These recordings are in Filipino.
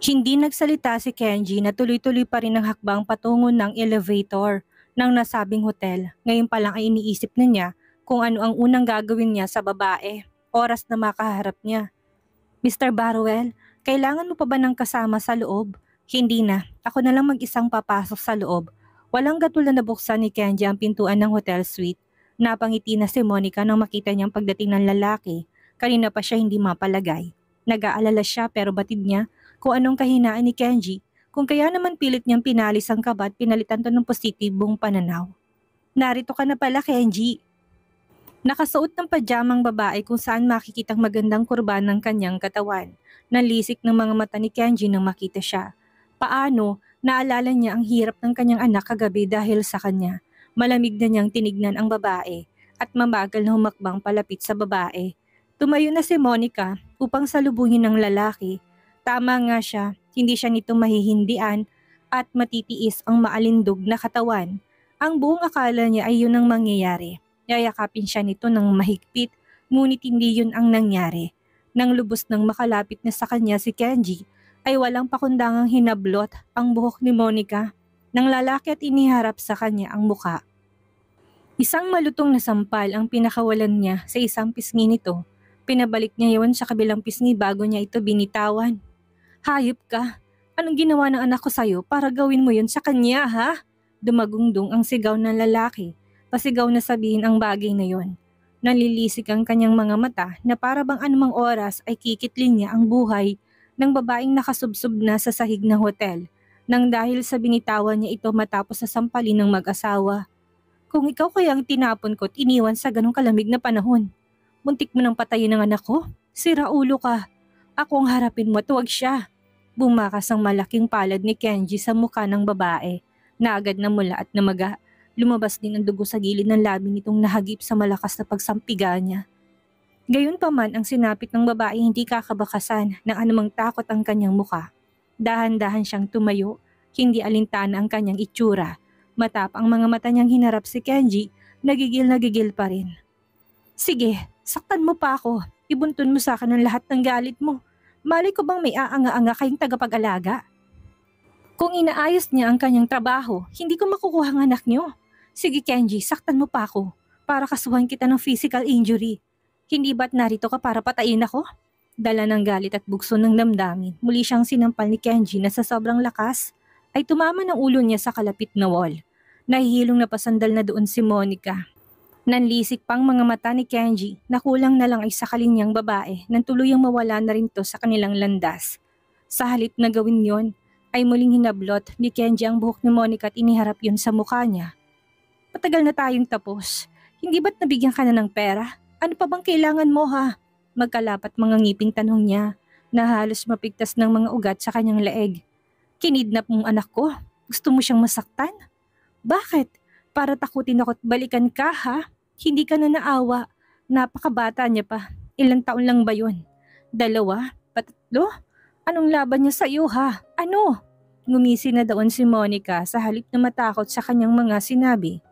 Hindi nagsalita si Kenji na tuloy-tuloy pa rin ang hakbang patungo ng elevator ng nasabing hotel. Ngayon pa lang ay iniisip na niya kung ano ang unang gagawin niya sa babae, oras na makaharap niya. Mr. Barwell, kailangan mo pa ba ng kasama sa loob? Hindi na, ako na lang mag-isang papasok sa loob. Walang gatula na buksan ni Kenji ang pintuan ng hotel suite. Napangiti na si Monica nang makita niyang pagdating ng lalaki. Kanina pa siya hindi mapalagay. Nag-aalala siya pero batid niya kung anong kahinaan ni Kenji, kung kaya naman pilit niyang pinalis ang kaba at pinalitan to ng positibong pananaw. Narito ka na pala, Kenji. Nakasuot ng pajamang babae kung saan makikitang magandang kurba ng kanyang katawan. Nalisik ng mga mata ni Kenji nang makita siya. Paano, naalala niya ang hirap ng kanyang anak kagabi dahil sa kanya. Malamig na niyang tinignan ang babae at mamagal na humakbang palapit sa babae. Tumayo na si Monica upang salubungin ng lalaki. Tama nga siya, hindi siya nito mahihindian at matitiis ang maalindog na katawan. Ang buong akala niya ay yun ang mangyayari. Yayakapin siya nito ng mahigpit, ngunit hindi yun ang nangyari. Nang lubos nang makalapit na sa kanya si Kenji, ay walang pakundangang hinablot ang buhok ni Monica ng lalaki at iniharap sa kanya ang muka. Isang malutong na sampal ang pinakawalan niya sa isang pisngi nito. Pinabalik niya yun sa kabilang pisngi bago niya ito binitawan. Hayop ka! Anong ginawa ng anak ko sa'yo para gawin mo yun sa kanya, ha? Dumagungdong ang sigaw ng lalaki. Pasigaw na sabihin ang bagay na yon. Nalilisik ang kanyang mga mata na para bang anumang oras ay kikitlin niya ang buhay ng babaeng nakasubsob na sa sahig ng hotel nang dahil sa binitawan niya ito matapos sa sampalin ng mag-asawa. Kung ikaw kaya ang tinapon ko at iniwan sa ganong kalamig na panahon, muntik mo nang patayin ang anak ko? Sira ulo ka. Ako ang harapin mo at huwag siya. Bumakas ang malaking palad ni Kenji sa mukha ng babae na agad na mula at namaga. Lumabas din ang dugo sa gilid ng labi nitong nahagip sa malakas na pagsampiga niya. Gayunpaman ang sinapit ng babae hindi kakabakasan ng anumang takot ang kanyang mukha. Dahan-dahan siyang tumayo, hindi alintana ang kanyang itsura. Matap ang mga mata niyang hinarap si Kenji, nagigil na gigil pa rin. Sige, saktan mo pa ako. Ibuntun mo sa akin ang lahat ng galit mo. Malay ko bang may aanga-anga kayong tagapag-alaga? Kung inaayos niya ang kanyang trabaho, hindi ko makukuha ang anak niyo. Sige Kenji, saktan mo pa ako para kasuhan kita ng physical injury. Hindi ba't narito ka para patayin ako? Dala ng galit at bugso ng damdamin, muli siyang sinampal ni Kenji na sa sobrang lakas ay tumama ng ulo niya sa kalapit na wall. Nahihilong na pasandal na doon si Monica. Nanlisik pang mga mata ni Kenji na kulang na lang ay sakalin niyang babae nang tuluyang mawala na rin to sa kanilang landas. Sa halip na gawin yon, ay muling hinablot ni Kenji ang buhok ni Monica at iniharap yun sa mukha niya. Patagal na tayong tapos. Hindi ba't nabigyan ka na ng pera? Ano pa bang kailangan mo ha? Magkalapat mga ngiping tanong niya na halos mapigtas ng mga ugat sa kanyang leeg. Kinidnap mong anak ko? Gusto mo siyang masaktan? Bakit? Para takutin ako at balikan ka ha? Hindi ka na naawa. Napakabata niya pa. Ilang taon lang ba yun? 2? Patatlo? Anong laban niya sa'yo ha? Ano? Ngumisi na doon si Monica sa halip na matakot sa kanyang mga sinabi.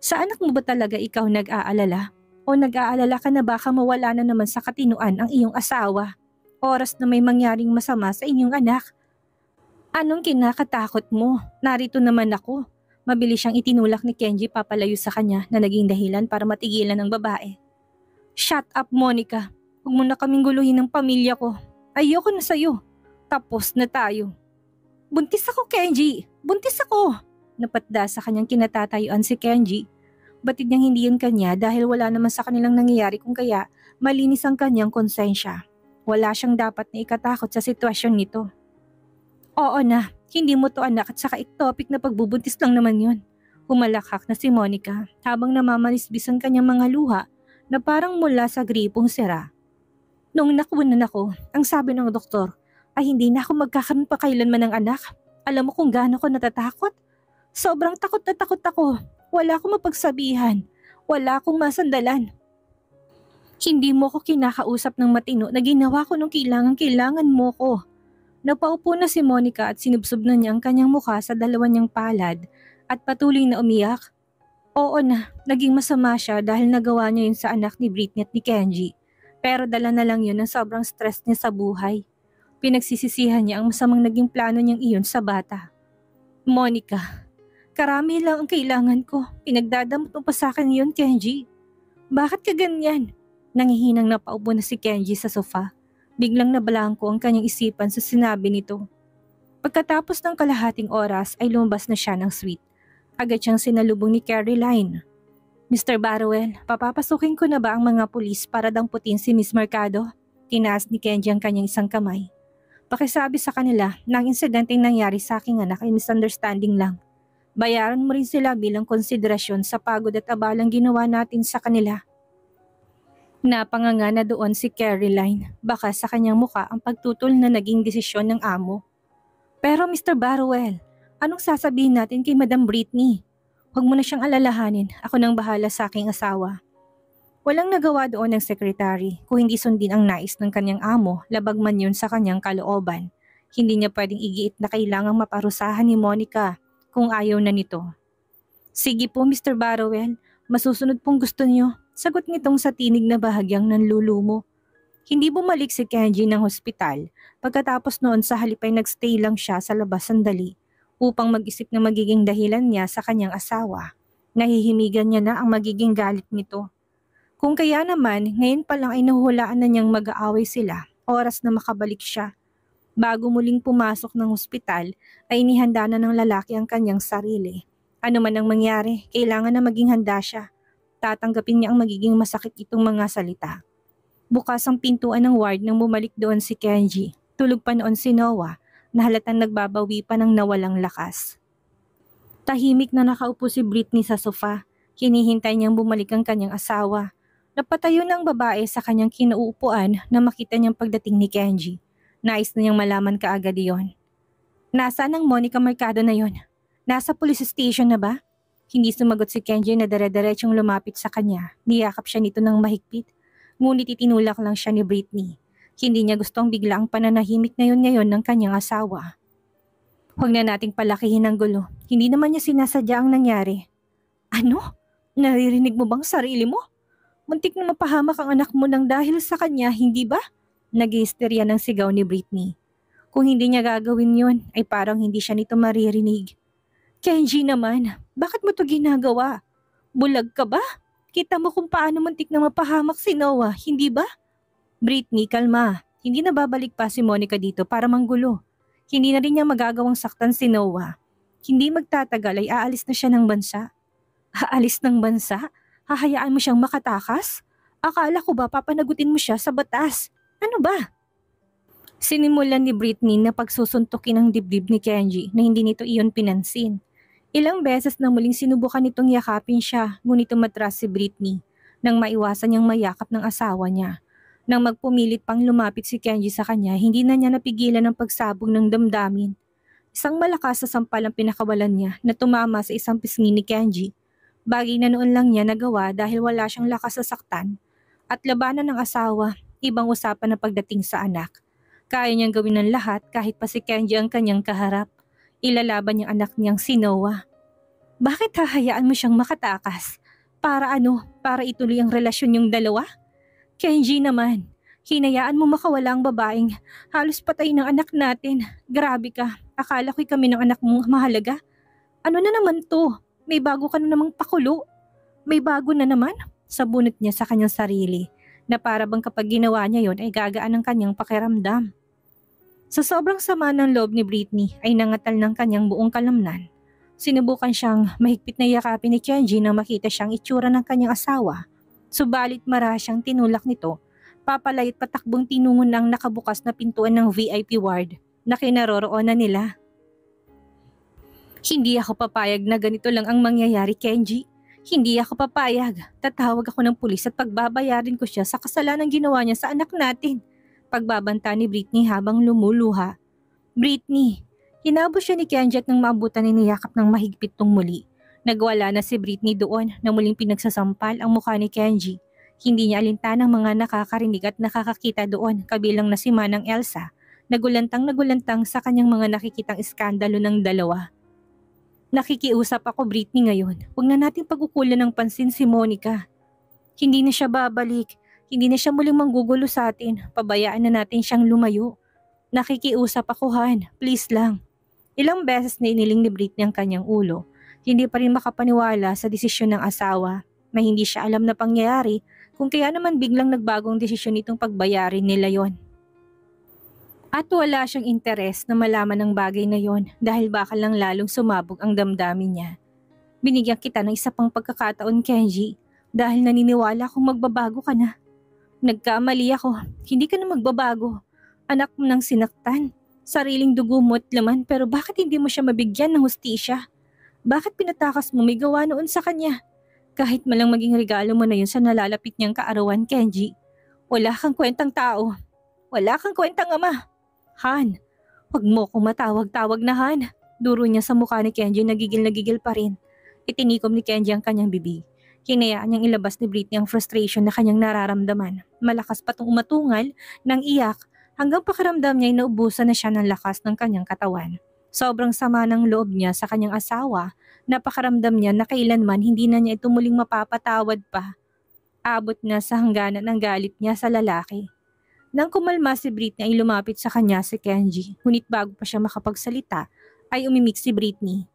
Sa anak mo ba talaga ikaw nag-aalala? O nag-aalala ka na baka mawala na naman sa katinuan ang iyong asawa? Oras na may mangyaring masama sa inyong anak. Anong kinakatakot mo? Narito naman ako. Mabilis siyang itinulak ni Kenji papalayo sa kanya na naging dahilan para matigilan ng babae. Shut up Monica. Huwag mo na kaming guluhin ng pamilya ko. Ayoko na sa'yo. Tapos na tayo. Buntis ako Kenji. Buntis ako. Napatda sa kanyang kinatatayuan si Kenji. Batid niyang hindi yun kanya dahil wala naman sa kanilang nangyayari kung kaya malinis ang kanyang konsensya. Wala siyang dapat na ikatakot sa sitwasyon nito. Oo na, hindi mo to anak at saka ectopic na pagbubuntis lang naman yun. Humalakhak na si Monica habang namamalisbis ang kanyang mga luha na parang mula sa gripong sira. Nung nakunan ako, ang sabi ng doktor ay hindi na ako magkakaroon pa kailanman ng anak. Alam mo kung gaano ko natatakot? Sobrang takot na takot ako. Wala akong mapagsabihan. Wala akong masandalan. Hindi mo ko kinakausap ng matino na ginawa ko nung kailangan mo ko. Napaupo na si Monica at sinubsob na niya ang kanyang mukha sa dalawa niyang palad at patuloy na umiyak. Oo na, naging masama siya dahil nagawa niya yun sa anak ni Britney at ni Kenji. Pero dala na lang yun ng sobrang stress niya sa buhay. Pinagsisisihan niya ang masamang naging plano niyang iyon sa bata. Monica, karami lang ang kailangan ko. Pinagdadamot mo pa sa akin yun, Kenji. Bakit ka ganyan? Nangihinang napaupo na si Kenji sa sofa. Biglang nabalangko ang kanyang isipan sa sinabi nito. Pagkatapos ng kalahating oras ay lumabas na siya ng suite. Agad siyang sinalubong ni Caroline. Mr. Barrowell, papapasukin ko na ba ang mga pulis para damputin si Miss Mercado? Tinaas ni Kenji ang kanyang isang kamay. Pakisabi sa kanila na ang insidenteng nangyari sa aking anak ay misunderstanding lang. Bayaran mo rin sila bilang konsiderasyon sa pagod at abalang ginawa natin sa kanila. Napanganga na doon si Caroline. Baka sa kanyang muka ang pagtutol na naging desisyon ng amo. Pero Mr. Barrowell, anong sasabihin natin kay Madam Britney? Huwag mo na siyang alalahanin, ako nang bahala sa aking asawa. Walang nagawa doon ng sekretary kung hindi sundin ang nais ng kanyang amo, labag man yun sa kanyang kalooban. Hindi niya pwedeng igiit na kailangang maparusahan ni Monica kung ayaw na nito. Sige po Mr. Barrowell, masusunod pong gusto niyo, sagot nitong sa tinig na bahagyang nanlulumo. Hindi bumalik si Kenji ng hospital, pagkatapos noon sa halip ay nagstay lang siya sa labas sandali upang mag-isip na magiging dahilan niya sa kanyang asawa. Nahihimigan niya na ang magiging galit nito. Kung kaya naman, ngayon pa lang ay nahuhulaan na niyang mag-aaway sila, oras na makabalik siya. Bago muling pumasok ng hospital, ay inihanda na ng lalaki ang kanyang sarili. Ano man ang mangyari, kailangan na maging handa siya. Tatanggapin niya ang magiging masakit itong mga salita. Bukas ang pintuan ng ward nang bumalik doon si Kenji. Tulog pa noon si Noah, na halatang nagbabawi pa ng nawalang lakas. Tahimik na nakaupo si Britney sa sofa. Hinihintay niyang bumalik ang kanyang asawa. Napatayo na ang babae sa kanyang kinauupuan na makita niyang pagdating ni Kenji. Nais na niyang malaman kaagad iyon. Nasaan ang Monica Mercado na yon? Nasa police station na ba? Hindi sumagot si Kenji na dire-diretsong lumapit sa kanya. Niyakap siya nito ng mahigpit. Ngunit itinulak lang siya ni Britney. Hindi niya gustong bigla ang pananahimik na yun ngayon ng kanyang asawa. Huwag na nating palakihin ang gulo. Hindi naman niya sinasadya ang nangyari. Ano? Naririnig mo bang sarili mo? Muntik na mapahamak ang anak mo nang dahil sa kanya, hindi ba? Nag-iisterya ng sigaw ni Britney. Kung hindi niya gagawin yun, ay parang hindi siya nito maririnig. Kenji naman, bakit mo to ginagawa? Bulag ka ba? Kita mo kung paano muntik na mapahamak si Noah, hindi ba? Britney, kalma. Hindi na babalik pa si Monica dito para manggulo. Hindi na rin niya magagawang saktan si Noah. Hindi magtatagal ay aalis na siya ng bansa. Aalis ng bansa? Hahayaan mo siyang makatakas? Akala ko ba papanagutin mo siya sa batas? Ano ba? Sinimulan ni Britney na pagsusuntukin ang dibdib ni Kenji na hindi nito iyon pinansin. Ilang beses na muling sinubukan nitong yakapin siya, ngunit umatras si Britney nang maiwasan niyang mayakap ng asawa niya. Nang magpumilit pang lumapit si Kenji sa kanya, hindi na niya napigilan ang pagsabog ng damdamin. Isang malakas na sampal ang pinakawalan niya na tumama sa isang pisngi ni Kenji. Bagay na noon lang niya nagawa dahil wala siyang lakas sa saktan. At labanan ng asawa, ibang usapan na pagdating sa anak. Kaya niyang gawin ng lahat kahit pa si Kenji ang kanyang kaharap. Ilalaban niyang anak niyang si Noah. Bakit hahayaan mo siyang makatakas? Para ano? Para ituloy ang relasyon niyong dalawa? Kenji naman, hinayaan mo makawala ang babaeng halos patay ng anak natin. Grabe ka, akala ko'y kami ng anak mong mahalaga. Ano na naman to? May bago ka na namang pakulo. May bago na naman? Sabunot niya sa kanyang sarili na para bang kapag ginawa niya yon ay gagaan ang kanyang pakiramdam. Sa sobrang sama ng loob ni Britney ay nangatal ng kanyang buong kalamnan. Sinubukan siyang mahigpit na yakapin ni Kenji nang makita siyang itsura ng kanyang asawa. Subalit mara siyang tinulak nito, papalayat patakbong tinungon ng nakabukas na pintuan ng VIP ward na kinaroroonan nila. Hindi ako papayag na ganito lang ang mangyayari, Kenji. Hindi ako papayag. Tatawag ako ng pulis at pagbabayarin ko siya sa kasalanan ginawa niya sa anak natin. Pagbabanta ni Britney habang lumuluha. Britney, hinabos siya ni Kenji at nang maabutan ni niyakap ng mahigpit tong muli. Nagwala na si Britney doon na muling pinagsasampal ang mukha ni Kenji. Hindi niya alintanang mga nakakarinig at nakakakita doon kabilang na si Manang Elsa. Nagulantang sa kanyang mga nakikitang iskandalo ng dalawa. Nakikiusap ako, Britney, ngayon. Huwag na nating pagkukulan ng pansin si Monica. Hindi na siya babalik. Hindi na siya muling manggugulo sa atin. Pabayaan na natin siyang lumayo. Nakikiusap ako, Han. Please lang. Ilang beses na iniling ni Britney ang kanyang ulo. Hindi pa rin makapaniwala sa desisyon ng asawa na hindi siya alam na pangyayari kung kaya naman biglang nagbagong desisyon itong pagbayarin nila yon. At wala siyang interes na malaman ang bagay na yon dahil baka lang lalong sumabog ang damdamin niya. Binigyan kita ng isa pang pagkakataon, Kenji, dahil naniniwala akong magbabago ka na. Nagkamali ako, hindi ka na magbabago. Anak mo nang sinaktan, sariling dugo mo at laman, pero bakit hindi mo siya mabigyan ng hustisya? Bakit pinatakas mo may gawa noon sa kanya? Kahit malang maging regalo mo na yun sa nalalapit niyang kaarawan, Kenji. Wala kang kwentang tao. Wala kang kwentang ama. Han, wag mo kong matawag-tawag na Han. Duro niya sa mukha ni Kenji, nagigil pa rin. Itinikom ni Kenji ang kanyang bibig. Hinayaan niyang ilabas ni Britney ang frustration na kanyang nararamdaman. Malakas patong umatungal ng iyak hanggang pakiramdam niya ay naubusan na siya ng lakas ng kanyang katawan. Sobrang sama ng loob niya sa kanyang asawa na pakiramdam niya na kailanman hindi na niya ito muling mapapatawad pa. Abot na sa hangganan ng galit niya sa lalaki. Nang kumalma si Britney ay lumapit sa kanya si Kenji, ngunit bago pa siya makapagsalita ay umimik si Britney.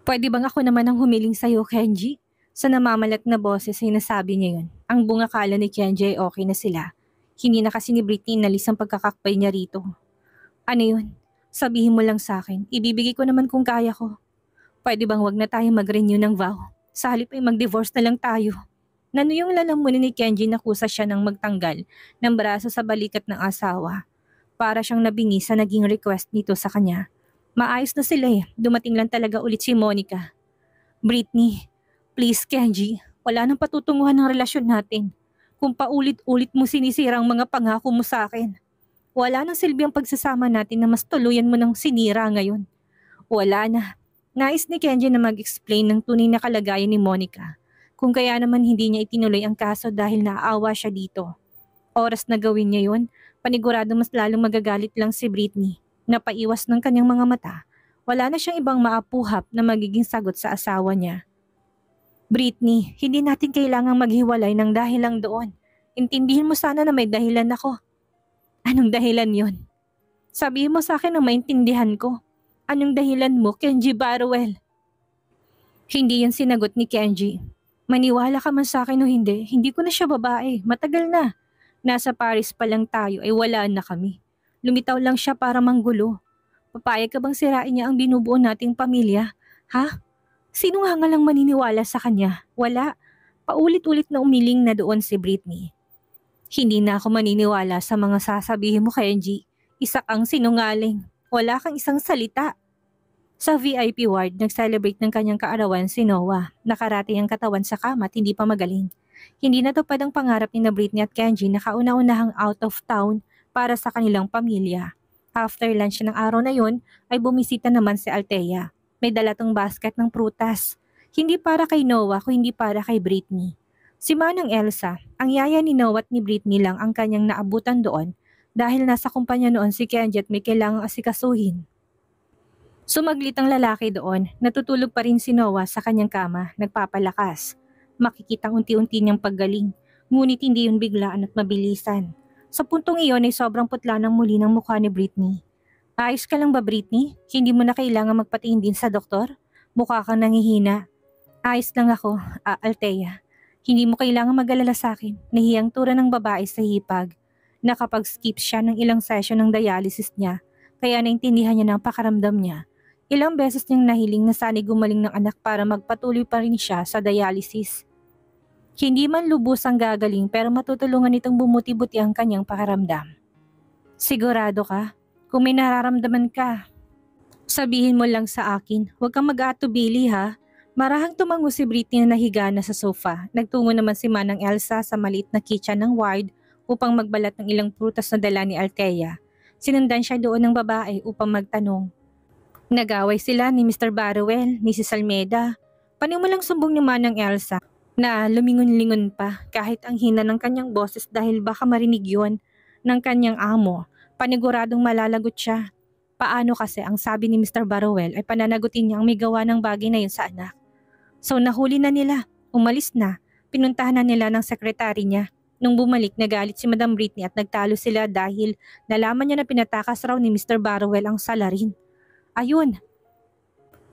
Pwede bang ako naman ang humiling sa'yo, Kenji? Sa namamalat na boses ay nasabi niya yun. Ang bungakala ni Kenji ay okay na sila. Hindi na kasi ni Britney inalis ang pagkakakbay niya rito. Ano yun? Sabihin mo lang sa akin, ibibigay ko naman kung kaya ko. Pwede bang wag na tayo mag-renew ng vow? Sa halip ay mag-divorce na lang tayo. Nanuyong lalamunin ni Kenji na kusa siya ng magtanggal ng braso sa balikat ng asawa. Para siyang nabingi sa naging request nito sa kanya. Maayos na sila eh, dumating lang talaga ulit si Monica. Britney, please Kenji, wala nang patutunguhan ng relasyon natin. Kung paulit-ulit mo sinisira ang mga pangako mo sa akin. Wala nang silbi ang pagsasama natin na mas tuluyan mo ng sinira ngayon. Wala na. Nais ni Kenji na mag-explain ng tunay na kalagayan ni Monica. Kung kaya naman hindi niya itinuloy ang kaso dahil naaawa siya dito. Oras na gawin niya yun, panigurado mas lalong magagalit lang si Britney. Napaiwas ng kanyang mga mata. Wala na siyang ibang maapuhap na magiging sagot sa asawa niya. Britney, hindi natin kailangang maghiwalay ng dahil lang doon. Intindihin mo sana na may dahilan ako. Anong dahilan yon? Sabihin mo sa akin na maintindihan ko. Anong dahilan mo, Kenji Barwell? Hindi yan sinagot ni Kenji. Maniwala ka man sa akin o hindi, hindi ko na siya babae. Matagal na. Nasa Paris pa lang tayo ay wala na kami. Lumitaw lang siya para manggulo. Papayag ka bang sirain niya ang binubuo nating pamilya? Ha? Sino nga lang maniniwala sa kanya? Wala. Paulit-ulit na umiling na doon si Britney. Hindi na ako maniniwala sa mga sasabihin mo, Kenji. Isa kang sinungaling. Wala kang isang salita. Sa VIP ward, nag-celebrate ng kanyang kaarawan si Noah. Nakarati ang katawan sa kama at hindi pa magaling. Hindi natupad ang pangarap ni Britney at Kenji na kauna-unahang out of town para sa kanilang pamilya. After lunch ng araw na yun, ay bumisita naman si Althea. May dalatong basket ng prutas. Hindi para kay Noah kung hindi para kay Britney. Si Manang Elsa, ang yaya ni Noah at ni Britney lang ang kanyang naabutan doon dahil nasa kumpanya noon si Kenji at may kailangang asikasuhin. Sumaglit ang lalaki doon, natutulog pa rin si Noah sa kanyang kama, nagpapalakas. Makikitang unti-unti niyang paggaling, ngunit hindi yun biglaan at mabilisan. Sa puntong iyon ay sobrang putla ng muli ng mukha ni Britney. Ayos ka lang ba, Britney? Hindi mo na kailangan magpatingin din sa doktor? Mukha kang nangihina. Ayos lang ako, Althea. Hindi mo kailangan mag-alala sa akin. Nahiyang tura ng babae sa hipag. Nakapag-skip siya ng ilang session ng dialysis niya, kaya naintindihan niya ng pakaramdam niya. Ilang beses niyang nahiling na sana'y gumaling ng anak para magpatuloy pa rin siya sa dialysis. Hindi man lubusang gagaling pero matutulungan nitong bumuti-buti ang kanyang pakiramdam. Sigurado ka? Kung may nararamdaman ka, sabihin mo lang sa akin. Huwag kang mag-aatubili ha. Marahang tumango si Britney na nahiga na sa sofa. Nagtungo naman si Manang Elsa sa maliit na kitchen ng ward upang magbalat ng ilang prutas na dala ni Althea. Sinundan siya doon ng babae upang magtanong. Nag-away sila ni Mr. Barwell, Mrs. Almeida. Panimulang sumbong ni Manang Elsa na lumingon-lingon pa kahit ang hina ng kanyang boses dahil baka marinig yun ng kanyang amo. Paniguradong malalagot siya. Paano kasi ang sabi ni Mr. Barwell ay pananagutin niya ang may gawa ng bagay na yun sa anak. So nahuli na nila, umalis na, pinuntahan na nila ng sekretary niya. Nung bumalik, nagalit si Madam Britney at nagtalo sila dahil nalaman niya na pinatakas raw ni Mr. Barrowell ang salarin. Ayun,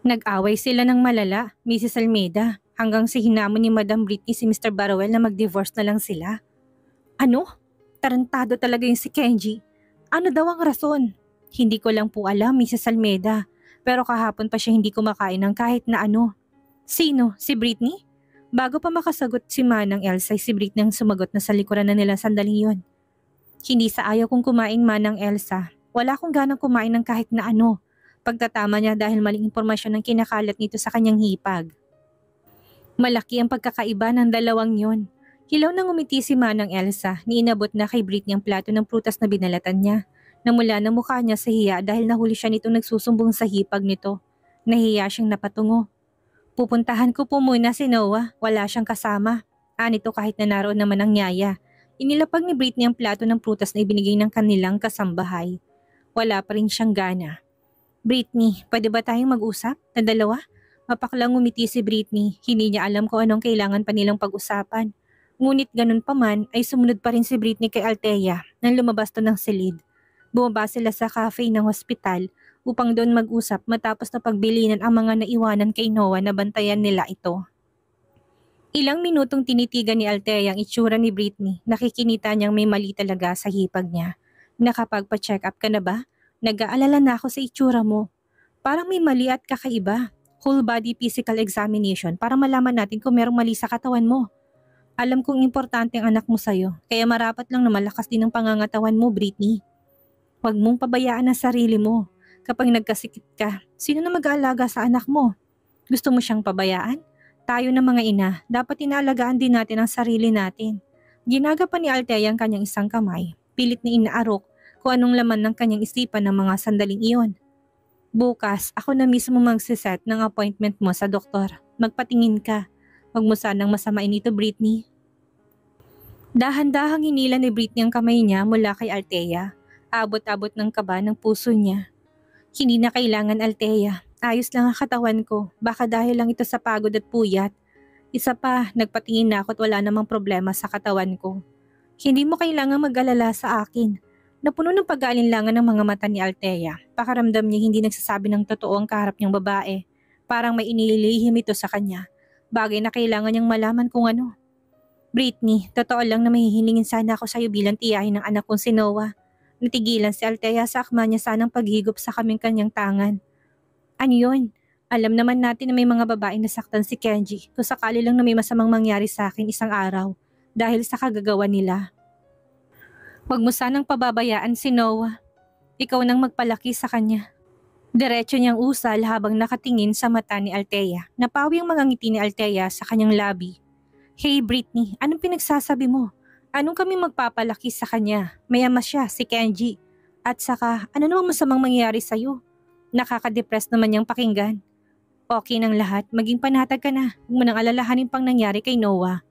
nag-away sila ng malala, Mrs. Almeida, hanggang si hinamon ni Madam Britney si Mr. Barrowell na mag-divorce na lang sila. Ano? Tarantado talaga yung si Kenji. Ano daw ang rason? Hindi ko lang po alam, Mrs. Almeida. Pero kahapon pa siya hindi kumakain ng kahit na ano. Sino? Si Britney? Bago pa makasagot si Manang Elsa, si Britney ang sumagot na sa likuran na nila sandaling yon. Hindi sa ayaw kong kumain, Manang Elsa. Wala akong ganang kumain ng kahit na ano. Pagtatama niya dahil maling impormasyon ang kinakalat nito sa kanyang hipag. Malaki ang pagkakaiba ng dalawang yon. Hilaw nang umiti si Manang Elsa, niinabot na kay Britney ang plato ng prutas na binalatan niya. Namula na mukha niya sa hiya dahil nahuli siya nitong nagsusumbong sa hipag nito. Nahiya siyang napatungo. Pupuntahan ko po muna si Noah, wala siyang kasama. Anito kahit na naroon naman ang nyaya. Inilapag ni Britney ang plato ng prutas na ibinigay ng kanilang kasambahay. Wala pa rin siyang gana. Britney, pwede ba tayong mag-usap? Na dalawa? Mapaklang umiti si Britney, hindi niya alam kung anong kailangan pa nilang pag-usapan. Ngunit ganun pa man ay sumunod pa rin si Britney kay Althea nang lumabas to ng silid. Bumaba sila sa cafe ng hospital upang doon mag-usap matapos na pagbilinan ang mga naiwanan kay Noah na bantayan nila ito. Ilang minutong tinitigan ni Althea ang itsura ni Britney, nakikinita niyang may mali talaga sa hipag niya. Nakapagpa-check up ka na ba? Nag-aalala na ako sa itsura mo. Parang may mali at kakaiba. Whole body physical examination para malaman natin kung merong mali sa katawan mo. Alam kong importante ang anak mo sa'yo, kaya marapat lang na malakas din ang pangangatawan mo, Britney. Huwag mong pabayaan ang sarili mo. Kapag nagkasikip ka, sino na mag-aalaga sa anak mo? Gusto mo siyang pabayaan? Tayo na mga ina, dapat inaalagaan din natin ang sarili natin. Ginagapan ni Althea ang kanyang isang kamay, pilit na inaarok kung anong laman ng kanyang isipan ng mga sandaling iyon. Bukas, ako na mismo magsiset ng appointment mo sa doktor. Magpatingin ka. Huwag mo sanang masamain ito, Britney. Dahan-dahang hinila ni Britney ang kamay niya mula kay Althea. Abot-abot ng kaba ng puso niya. Hindi na kailangan, Althea. Ayos lang ang katawan ko. Baka dahil lang ito sa pagod at puyat. Isa pa, nagpatingin na ako at wala namang problema sa katawan ko. Hindi mo kailangan mag-alala sa akin. Napuno ng pag-aalinlangan ng mga mata ni Althea. Pakaramdam niya hindi nagsasabi ng totoo ang kaharap niyang babae. Parang may inililihim ito sa kanya. Bagay na kailangan niyang malaman kung ano. Britney, totoo lang na mahihilingin sana ako sa iyo bilang tiyahin ng anak kong si Noah. Natigilan si Althea sa akma niya sanang paghigop sa kaming kanyang tangan. Ano yun? Alam naman natin na may mga babaeng nasaktan si Kenji kung sakali lang na may masamang mangyari sa akin isang araw dahil sa kagagawa nila. Huwag mo sanang pababayaan si Noah. Ikaw nang magpalaki sa kanya. Diretso niyang usal habang nakatingin sa mata ni Althea. Napawi ang mga ngiti ni Althea sa kanyang labi. Hey Britney, anong pinagsasabi mo? Anong kami magpapalaki sa kanya? Mayama siya, si Kenji. At saka, ano namang masamang mangyayari sa'yo? Nakaka-depress naman niyang pakinggan. Okay ng lahat, maging panatag ka na. Huwag mo nang alalahanin pang nangyari kay Noah.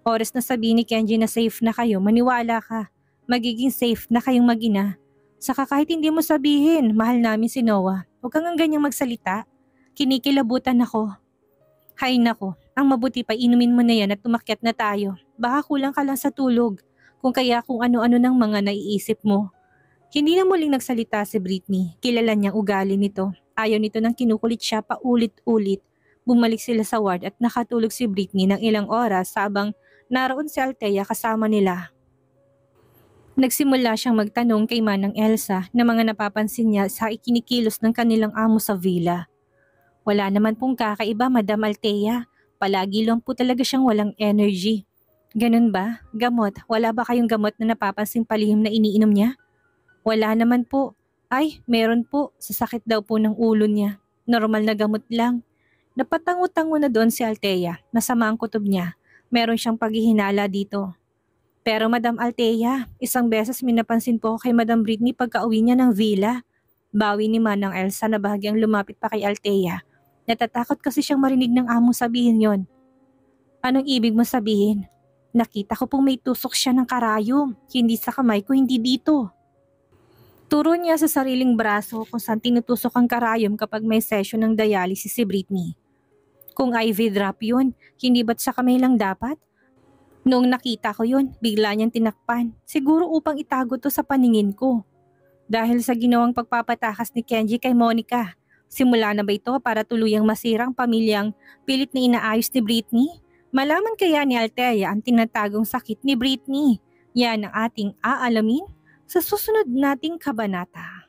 Oras na sabihin ni Kenji na safe na kayo, maniwala ka. Magiging safe na kayong mag-ina. Saka kahit hindi mo sabihin, mahal namin si Noah. Huwag kang ganyang magsalita. Kinikilabutan ako. Hay nako, ang mabuti pa inumin mo na yan at tumakyat na tayo. Baka kulang ka lang sa tulog. Kung ano-ano ng mga naiisip mo. Hindi na muling nagsalita si Britney. Kilala niyang ugali nito. Ayaw nito nang kinukulit siya paulit-ulit. Bumalik sila sa ward at nakatulog si Britney ng ilang oras habang naroon si Althea kasama nila. Nagsimula siyang magtanong kay Manang Elsa na mga napapansin niya sa ikinikilos ng kanilang amo sa villa. Wala naman pong kakaiba, Madam Althea. Palagi lang po talaga siyang walang energy. Ganun ba? Gamot? Wala ba kayong gamot na napapansing palihim na iniinom niya? Wala naman po. Ay, meron po. Sasakit daw po ng ulo niya. Normal na gamot lang. Napatango-tango na doon si Althea. Masama ang kutob niya. Meron siyang paghihinala dito. Pero Madam Althea, isang beses may napansin po kay Madam Britney pagka-uwi niya ng villa. Bawi ni Manang Elsa na bahagyang lumapit pa kay Althea. Natatakot kasi siyang marinig ng amo sabihin yon. Anong ibig mo sabihin? Nakita ko pong may tusok siya ng karayom. Hindi sa kamay ko, hindi dito. Turo niya sa sariling braso kung saan tinutusok ang karayom kapag may session ng dialysis si Britney. Kung IV drop yun, hindi ba't sa kamay lang dapat? Noong nakita ko yun, bigla niyang tinakpan. Siguro upang itago to sa paningin ko. Dahil sa ginawang pagpapatakas ni Kenji kay Monica. Simula na ba ito para tuluyang masirang pamilyang pilit na inaayos ni Britney? Malaman kaya ni Althea ang tinatagong sakit ni Britney? Yan ang ating aalamin sa susunod nating kabanata.